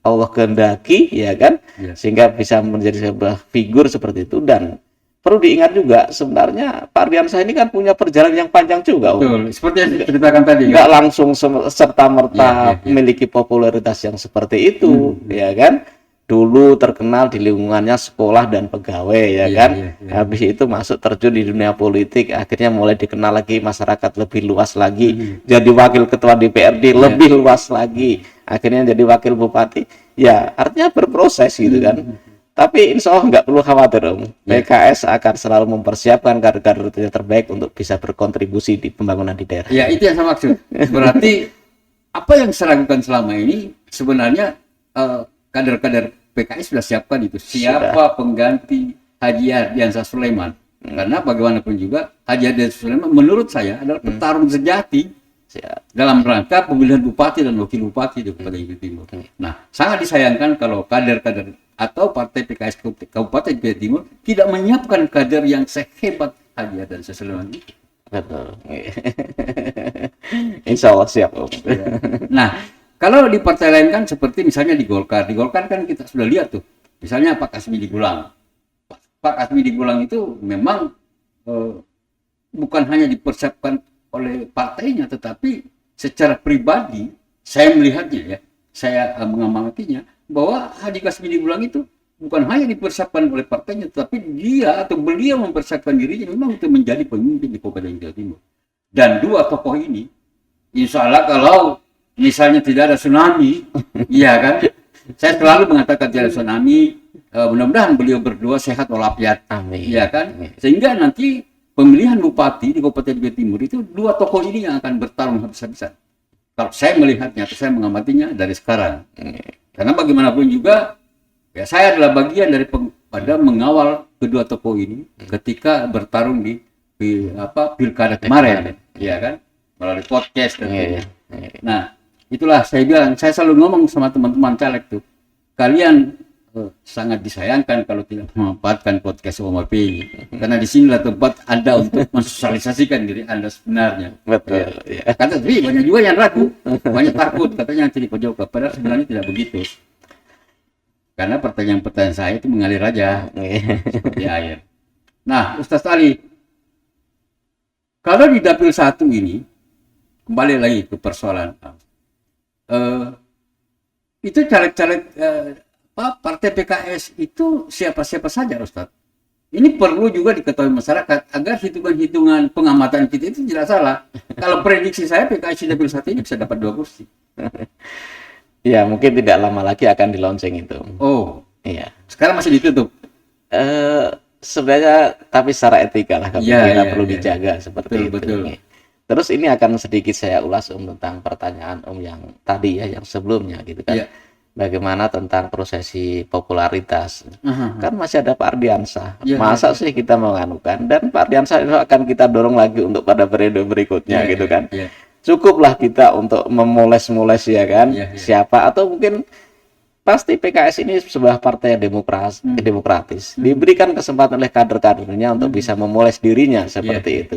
Allah kehendaki ya kan, sehingga bisa menjadi sebuah figur seperti itu. Dan perlu diingat juga sebenarnya Pak Ardiansah ini kan punya perjalanan yang panjang juga. Betul, seperti yang diceritakan tadi. Nggak langsung serta-merta memiliki popularitas yang seperti itu, ya kan. Dulu terkenal di lingkungannya sekolah dan pegawai, ya kan. Habis itu masuk terjun di dunia politik, akhirnya mulai dikenal lagi masyarakat lebih luas lagi. Jadi wakil ketua DPRD lebih luas lagi. Akhirnya jadi wakil bupati. Ya, artinya berproses gitu kan. Tapi insya Allah nggak perlu khawatir Om. PKS akan selalu mempersiapkan kader-kader terbaik untuk bisa berkontribusi di pembangunan di daerah. Ya, itu yang saya maksud. Berarti apa yang saya lakukan selama ini sebenarnya kader-kader PKS sudah siapkan itu. Siapa pengganti Haji Ardiansah Sulaiman? Karena bagaimanapun juga Haji Ardiansah Sulaiman menurut saya adalah petarung sejati dalam rangka pemilihan bupati dan wakil bupati di Kabupaten Bukit Timur. Nah, sangat disayangkan kalau kader-kader atau partai PKS Kabupaten Bukit Timur tidak menyiapkan kader yang sehebat Haji Ardiansah Sulaiman itu. Betul. Insya Allah siap Om. Nah, kalau di partai lain kan seperti misalnya di Golkar kan kita sudah lihat tuh. Misalnya Pak Kasmidi Gulang. Pak Kasmidi Gulang itu memang bukan hanya dipersiapkan oleh partainya, tetapi secara pribadi saya melihatnya ya, saya mengamatinya bahwa Haji Kasmidi Gulang itu bukan hanya dipersiapkan oleh partainya, tetapi dia atau beliau mempersiapkan dirinya memang untuk menjadi pemimpin di Kabupaten Jawa Timur. Dan dua tokoh ini, insya Allah kalau misalnya tidak ada tsunami, iya kan? Saya selalu mengatakan tidak ada tsunami. Mudah-mudahan beliau berdua sehat walafiat, Amin. iya kan? Sehingga nanti pemilihan bupati di Kabupaten Bukit Timur itu dua tokoh ini yang akan bertarung habis-habisan. Kalau saya melihatnya, atau saya mengamatinya dari sekarang, karena bagaimanapun juga, ya saya adalah bagian dari pada mengawal kedua tokoh ini ketika bertarung di pilkada kemarin, ya kan? Melalui podcast dan Nah, itulah saya bilang, saya selalu ngomong sama teman-teman caleg tuh, kalian sangat disayangkan kalau tidak memanfaatkan podcast OMP ini, karena di sinilah tempat Anda untuk mensosialisasikan diri Anda sebenarnya. Betul. Ya. Kata tapi banyak juga yang ragu, banyak takut katanya nanti dipojokkan, padahal sebenarnya tidak begitu. Karena pertanyaan-pertanyaan saya itu mengalir aja seperti air. Nah, Ustaz Ali, kalau di dapil 1 ini kembali lagi ke persoalan itu caleg-caleg partai PKS itu siapa-siapa saja Ustaz. Ini perlu juga diketahui masyarakat agar hitungan-hitungan pengamatan kita itu tidak salah. Kalau prediksi saya PKS di dapil 1 ini bisa dapat 2 kursi. Ya, mungkin tidak lama lagi akan di launching itu. Oh, iya. Sekarang masih ditutup. Sebenarnya tapi secara etika lah kira perlu dijaga seperti itu. Betul. Terus ini akan sedikit saya ulas tentang pertanyaan yang tadi ya, yang sebelumnya gitu kan. Bagaimana tentang prosesi popularitas. Kan masih ada Pak Ardiansah. Masa sih kita menganukan, dan Pak Ardiansah itu akan kita dorong lagi untuk pada periode berikutnya gitu kan. Cukuplah kita untuk memoles-moles ya kan. Siapa, atau mungkin pasti PKS ini sebuah partai yang demokratis. Diberikan kesempatan oleh kader-kadernya untuk bisa memoles dirinya seperti itu.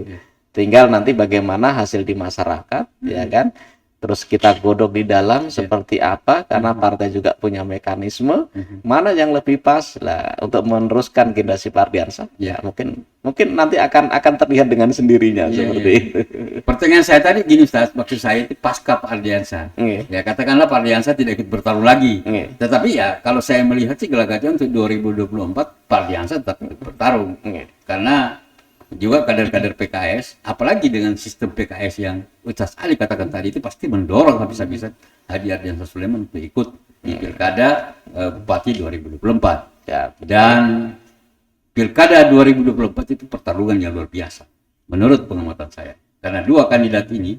Tinggal nanti bagaimana hasil di masyarakat, ya kan? Terus kita godok di dalam seperti apa, karena partai juga punya mekanisme mana yang lebih pas lah untuk meneruskan generasi Pak Ardiansah. Ya mungkin nanti akan terlihat dengan sendirinya seperti itu. Pertanyaan saya tadi gini Ustaz, maksud saya itu pasca Pak Ardiansah. Ya katakanlah Pak Ardiansah tidak ikut bertarung lagi. Tetapi ya kalau saya melihat sih gelagatnya untuk 2024 Pak Ardiansah tetap ikut bertarung. Karena juga kader-kader PKS, apalagi dengan sistem PKS yang Ustaz Ali katakan tadi, itu pasti mendorong habis-habisan Haji Ardiansah Sulaiman untuk ikut di pilkada Bupati 2024. Dan pilkada 2024 itu pertarungan yang luar biasa. menurut pengamatan saya. Karena dua kandidat ini,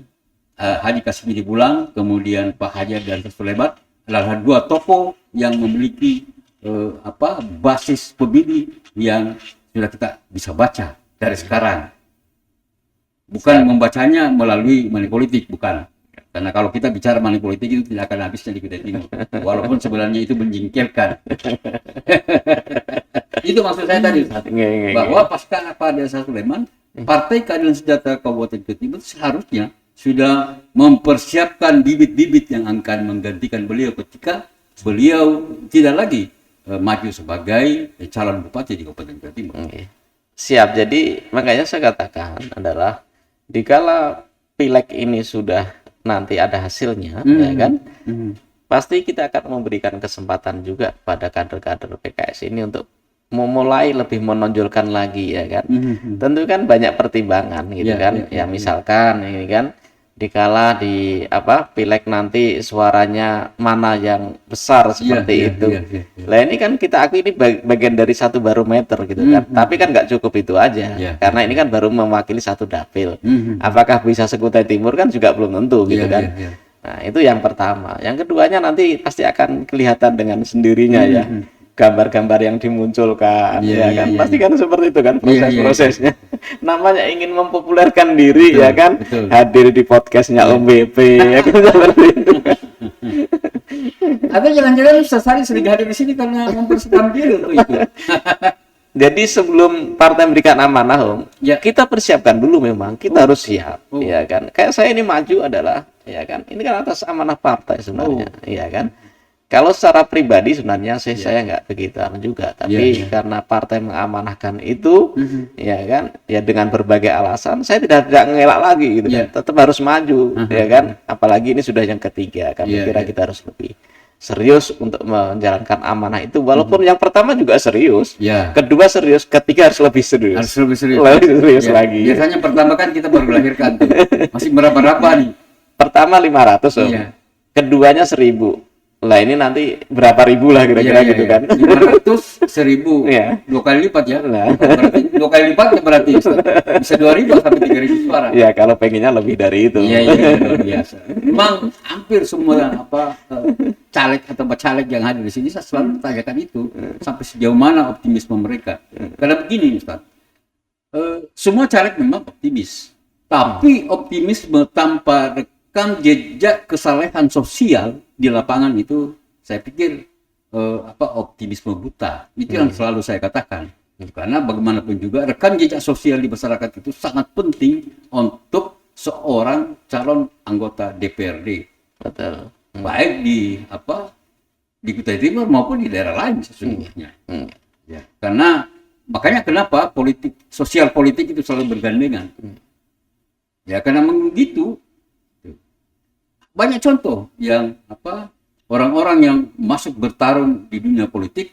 Haji Kasmini Bulang, kemudian Pak Hajar dan Sulebat, adalah dua tokoh yang memiliki basis pemilih yang sudah kita bisa baca dari sekarang. Bukan membacanya melalui money politik, bukan. Karena kalau kita bicara money politik itu tidak akan habisnya di Kutai Timur. Walaupun sebenarnya itu menjengkelkan. Itu maksud saya tadi, bahwa pasca Pak Desa Sulaiman, Partai Keadilan Sejahtera Kabupaten Kutai Timur seharusnya sudah mempersiapkan bibit-bibit yang akan menggantikan beliau ketika beliau tidak lagi maju sebagai calon bupati di Kabupaten Kutai Timur. Siap. Jadi makanya saya katakan adalah dikala pileg ini sudah nanti ada hasilnya, ya kan, pasti kita akan memberikan kesempatan juga pada kader-kader PKS ini untuk memulai lebih menonjolkan lagi, ya kan. Tentu kan banyak pertimbangan gitu kan. Ya misalkan ini kan dikala di pileg nanti suaranya mana yang besar seperti itu. Lah ini kan kita akui ini bagian dari satu barometer gitu kan. Tapi kan nggak cukup itu aja. Karena ini kan baru mewakili satu dapil. Apakah bisa se-Kutai Timur kan juga belum tentu gitu kan. Nah, itu yang pertama. Yang keduanya nanti pasti akan kelihatan dengan sendirinya ya. Gambar-gambar yang dimunculkan, pasti kan seperti itu kan proses-prosesnya. Namanya ingin mempopulerkan diri, ya kan, hadir di podcastnya Om BP, ya kan, seperti itu. Atau jangan-jangan Sesari sering hadir di sini karena mempersiapkan diri untuk itu. Jadi sebelum partai memberikan amanah, Om, kita persiapkan dulu memang, kita harus siap, ya kan. Kayak saya ini maju adalah, ya kan, ini kan atas amanah partai sebenarnya, ya kan. Kalau secara pribadi sebenarnya saya nggak begitu juga, tapi karena partai mengamanahkan itu, ya kan, ya dengan berbagai alasan, saya tidak ngelak lagi gitu, kan. Tetap harus maju, ya kan. Apalagi ini sudah yang ketiga, kami kira kita harus lebih serius untuk menjalankan amanah itu, walaupun yang pertama juga serius, kedua serius, ketiga harus lebih serius. Harus lebih serius. Lebih serius lagi. Biasanya pertama kan kita baru melahirkan tuh, masih berapa nih? Pertama 500, Om. Keduanya 1000. Lah ini nanti berapa ribu lah kira-kira gitu kan. 500, 1000, 2 kali lipat ya. Berarti 2 kali lipat ya berarti bisa 2000 sampai 3000 suara. Ya kalau pengennya lebih dari itu. Iya, luar biasa. Memang hampir semua caleg atau bacalek yang hadir di sini saya selalu tanyakan itu, sampai sejauh mana optimisme mereka. Karena begini Ustaz, semua caleg memang optimis, tapi optimisme tanpa rekam jejak kesalehan sosial di lapangan itu saya pikir optimisme buta. Itu yang selalu saya katakan. Karena bagaimanapun juga rekam jejak sosial di masyarakat itu sangat penting untuk seorang calon anggota DPRD. Betul. Baik di Kutai Timur maupun di daerah lain sesungguhnya. Ya, karena makanya kenapa sosial politik itu selalu bergandengan. Ya karena begitu. Banyak contoh yang orang-orang yang masuk bertarung di dunia politik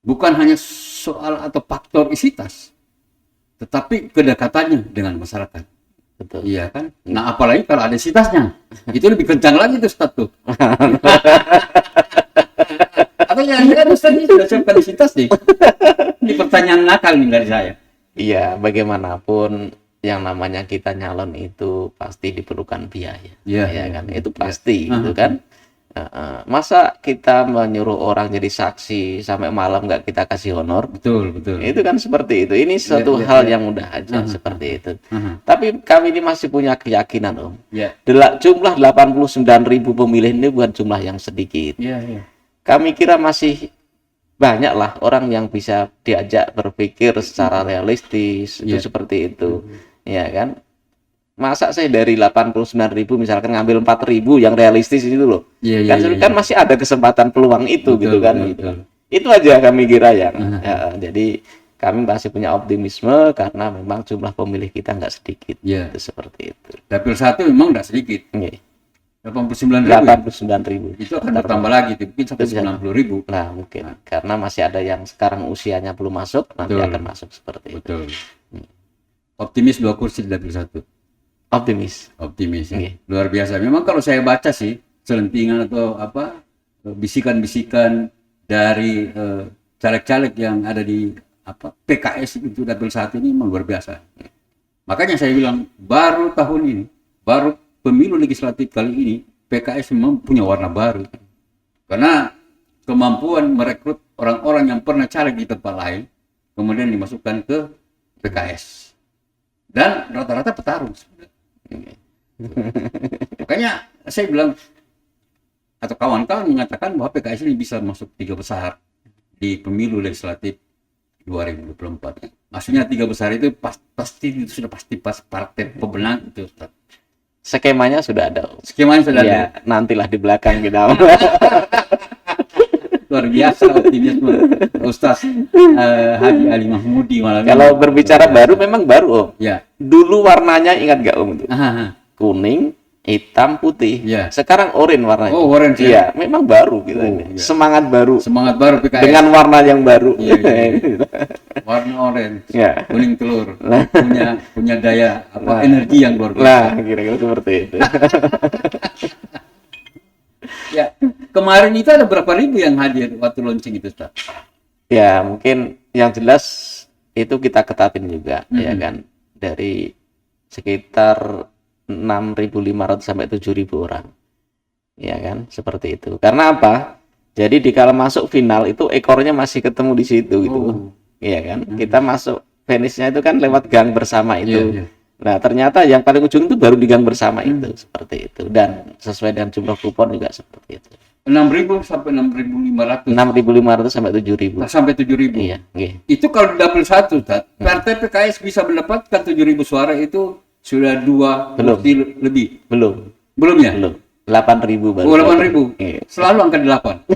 bukan hanya soal atau faktor isitas, tetapi kedekatannya dengan masyarakat. Betul. Iya kan? Nah apalagi kalau ada isitasnya, itu lebih kencang lagi tuh Ustaz tuh. Atau jangan-jangan Ustaz ini sudah siapkan isitas nih? Ini pertanyaan nakal nih dari saya. Iya, bagaimanapun yang namanya kita nyalon itu pasti diperlukan biaya, ya kan, itu pasti, gitu kan. Masa kita menyuruh orang jadi saksi sampai malam nggak kita kasih honor? Betul. Itu kan seperti itu. Ini suatu hal yang mudah aja seperti itu. Tapi kami ini masih punya keyakinan, Om. Jumlah 89.000 pemilih ini bukan jumlah yang sedikit. Kami kira masih banyak lah orang yang bisa diajak berpikir secara realistis, itu seperti itu. Ya kan, masa saya dari 89.000 misalkan ngambil 4.000 yang realistis itu loh, kan masih ada kesempatan peluang itu, gitu kan. Itu aja kami kira yang jadi kami masih punya optimisme karena memang jumlah pemilih kita nggak sedikit, itu seperti itu. Dapil 1 memang nggak sedikit, 89.000. Itu akan bertambah lagi, mungkin sampai 90.000. Nah mungkin karena masih ada yang sekarang usianya belum masuk, nanti akan masuk seperti itu. Optimis 2 kursi di Dapil 1. Optimis ya. Luar biasa. Memang kalau saya baca sih selentingan atau bisikan-bisikan dari caleg-caleg yang ada di PKS itu dapil 1 ini memang luar biasa. Makanya saya bilang baru tahun ini, baru pemilu legislatif kali ini PKS memang punya warna baru. Karena kemampuan merekrut orang-orang yang pernah caleg di tempat lain kemudian dimasukkan ke PKS. Dan rata-rata petarung. Makanya saya bilang atau kawan-kawan mengatakan bahwa PKS ini bisa masuk 3 besar di pemilu legislatif 2024. Maksudnya 3 besar itu pasti itu sudah pasti pas partai pemenang itu, Ustaz. Skemanya sudah ada. Skemanya sudah ada. Ya, nantilah di belakang kita. Luar biasa optimisme Ustaz Haji Ali Mahmudi malam ini. Kalau berbicara baru memang baru, Om. Ya. Dulu warnanya ingat gak, Om? Itu? Aha. Kuning, hitam, putih. Ya. Sekarang oranye warnanya. Oh, orange, ya. Iya, memang baru kita Oh, ini. iya. Semangat baru. Semangat baru PKS. Dengan warna yang baru. Iya, iya. Warna orange, Ya. kuning telur, punya daya Nah. energi yang luar biasa. Nah, kira-kira seperti itu. Ya, kemarin itu ada berapa ribu yang hadir waktu launching itu, Ustaz? Ya, mungkin yang jelas itu kita ketatin juga, ya kan. Dari sekitar 6.500 sampai 7.000 orang. Ya kan, seperti itu. Karena apa? Jadi di kala masuk final itu ekornya masih ketemu di situ gitu. Oh. Iya kan? Kita masuk finishnya itu kan lewat gang bersama itu. Iya, iya. Nah, ternyata yang paling ujung itu baru di gang bersama itu, seperti itu. Dan sesuai dengan jumlah kupon juga seperti itu. 6.000 sampai 6.500. 6.500 sampai 7.000. Sampai 7.000. Iya, nggih. Itu kalau di dapil 1, Ustaz. Partai PKS bisa mendapatkan 7.000 suara itu sudah 2 Belum. kursi lebih. Belum. Belum ya? Belum. 8.000 baru. Oh, 8.000. Iya. Selalu angka 8.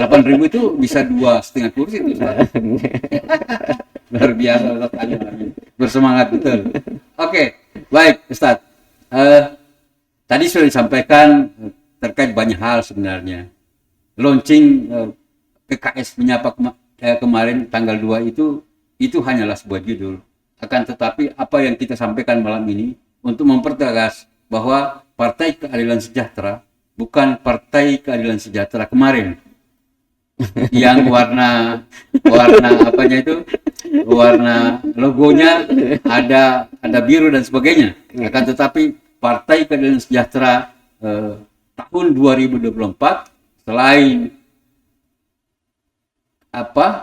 8.000 itu bisa 2,5 kursi itu, Ustaz. Luar biasa, Ustaz. Bersemangat betul. Oke, baik, Ustaz. Tadi sudah disampaikan terkait banyak hal sebenarnya. Launching PKS menyapa kemarin tanggal 2 itu hanyalah sebuah judul. Akan tetapi apa yang kita sampaikan malam ini untuk mempertegas bahwa Partai Keadilan Sejahtera bukan Partai Keadilan Sejahtera kemarin yang warna apanya itu, warna logonya ada biru dan sebagainya. Akan tetapi Partai Keadilan Sejahtera tahun 2024 selain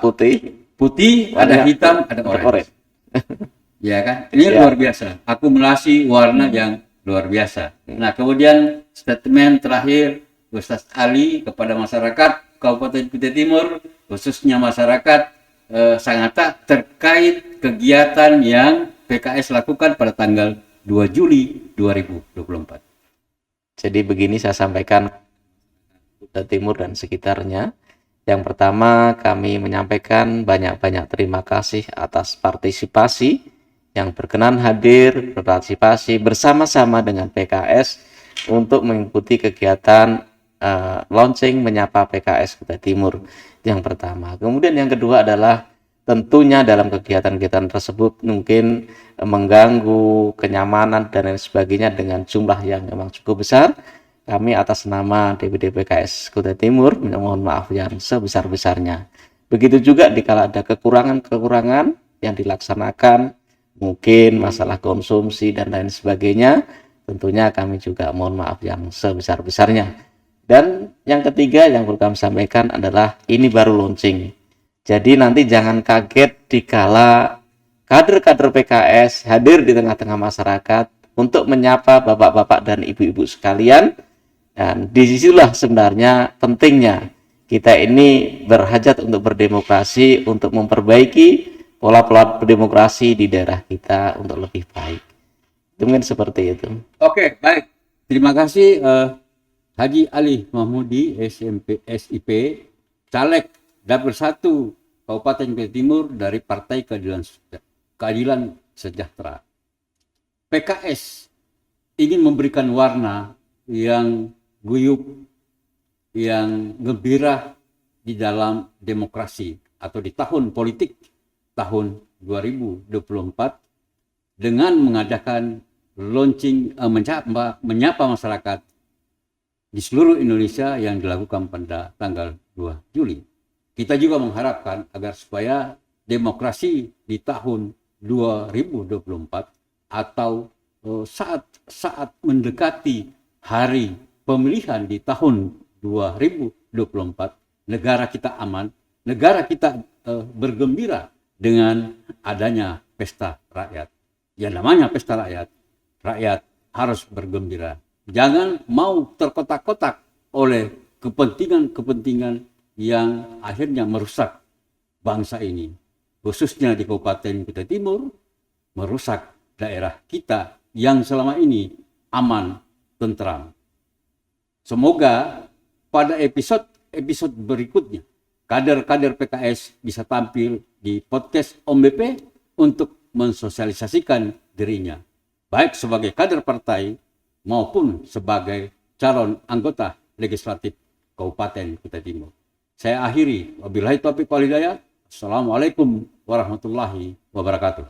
putih, ada hitam, ada orange. Ya kan? Ini Ya. luar biasa. Akumulasi warna yang luar biasa. Nah, kemudian statement terakhir Ustaz Ali kepada masyarakat Kabupaten Kutai Timur, khususnya masyarakat Sangatta terkait kegiatan yang PKS lakukan pada tanggal 2 Juli 2024. Jadi begini saya sampaikan Kutai Timur dan sekitarnya. Yang pertama, kami menyampaikan banyak-banyak terima kasih atas partisipasi yang berkenan hadir berpartisipasi bersama-sama dengan PKS untuk mengikuti kegiatan launching menyapa PKS Kutai Timur. Yang pertama. Kemudian yang kedua adalah tentunya dalam kegiatan-kegiatan tersebut mungkin mengganggu kenyamanan dan lain sebagainya dengan jumlah yang memang cukup besar. Kami atas nama DPD PKS Kutai Timur mohon maaf yang sebesar-besarnya. Begitu juga dikala ada kekurangan-kekurangan yang dilaksanakan, mungkin masalah konsumsi dan lain sebagainya, tentunya kami juga mohon maaf yang sebesar-besarnya. Dan yang ketiga yang perlu kami sampaikan adalah ini baru launching. Jadi nanti jangan kaget dikala kader-kader PKS hadir di tengah-tengah masyarakat untuk menyapa bapak-bapak dan ibu-ibu sekalian. Dan disitulah sebenarnya pentingnya kita ini berhajat untuk berdemokrasi, untuk memperbaiki pola-pola demokrasi di daerah kita untuk lebih baik. Itu mungkin seperti itu. Oke, baik. Terima kasih Haji Ali Mahmudi SMP SIP, caleg dapil 1 Kabupaten Kutai Timur dari Partai Keadilan Sejahtera. PKS ingin memberikan warna yang guyup, yang gembira di dalam demokrasi atau di tahun politik tahun 2024 dengan mengadakan launching menyapa masyarakat di seluruh Indonesia yang dilakukan pada tanggal 2 Juli. Kita juga mengharapkan agar supaya demokrasi di tahun 2024 atau saat mendekati hari pemilihan di tahun 2024, negara kita aman, negara kita bergembira dengan adanya pesta rakyat. Yang namanya pesta rakyat, rakyat harus bergembira. Jangan mau terkotak-kotak oleh kepentingan-kepentingan yang akhirnya merusak bangsa ini, khususnya di Kabupaten Kutai Timur, merusak daerah kita yang selama ini aman, tentram. Semoga pada episode berikutnya kader-kader PKS bisa tampil di podcast Om BP untuk mensosialisasikan dirinya, baik sebagai kader partai maupun sebagai calon anggota legislatif Kabupaten Kutai Timur. Saya akhiri, wabillahi taufiq wal hidayah. Assalamualaikum warahmatullahi wabarakatuh.